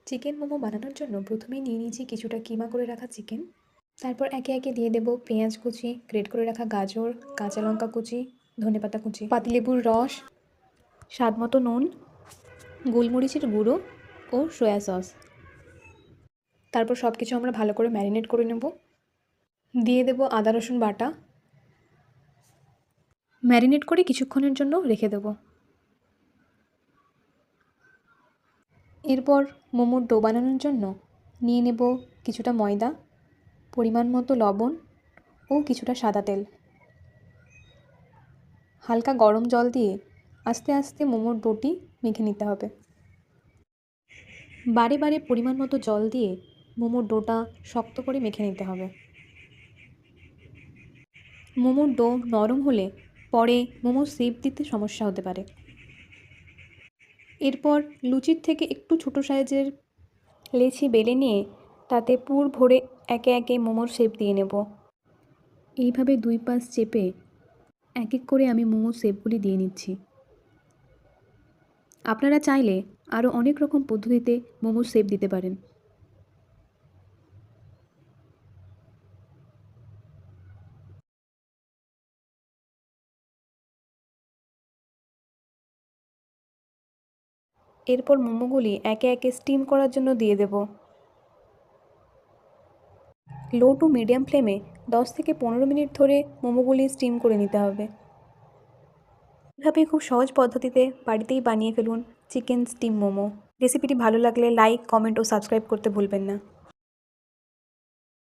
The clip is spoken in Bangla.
চিকেন মোমো বানানোর জন্য প্রথমেই নিয়ে নিয়েছি কিছুটা কিমা করে রাখা চিকেন। তারপর একে একে দিয়ে দেব পেঁয়াজ কুচি, গ্রেট করে রাখা গাজর, কাঁচা লঙ্কা কুচি, ধনেপাতা কুচি, পাতিলেবুর রস, স্বাদ মতো নুন, গোলমরিচের গুঁড়ো ও সয়া সস। তারপর সব কিছু আমরা ভালো করে ম্যারিনেট করে নেব। দিয়ে দেব আদা রসুন বাটা, ম্যারিনেট করে কিছুক্ষণের জন্য রেখে দেব। এরপর মোমোর ডো বানানোর জন্য নিয়ে নেব কিছুটা ময়দা, পরিমাণ মতো লবণ ও কিছুটা সাদা তেল। হালকা গরম জল দিয়ে আস্তে আস্তে মোমোর ডোটি মেখে নিতে হবে। বারে বারে পরিমাণ মতো জল দিয়ে মোমোর ডোটা শক্ত করে মেখে নিতে হবে। মোমোর ডো নরম হলে পরে মোমোর শেপ দিতে সমস্যা হতে পারে। এরপর লুচির থেকে একটু ছোটো সাইজের লেচি বেলে নিয়ে তাতে পুর ভরে একে একে মোমোর শেপ দিয়ে নেব। এইভাবে দুই পাশ চেপে এক এক করে আমি মোমোর শেপগুলি দিয়ে নিচ্ছি। আপনারা চাইলে আরও অনেক রকম পদ্ধতিতে মোমোর শেপ দিতে পারেন। এরপর মোমোগুলি একে একে স্টিম করার জন্য দিয়ে দেব। লো টু মিডিয়াম ফ্লেমে 10 থেকে 15 মিনিট ধরে মোমোগুলি স্টিম করে নিতে হবে। এভাবে খুব সহজ পদ্ধতিতে বাড়িতেই বানিয়ে ফেলুন চিকেন স্টিম মোমো। রেসিপিটি ভালো লাগলে লাইক, কমেন্ট ও সাবস্ক্রাইব করতে ভুলবেন না।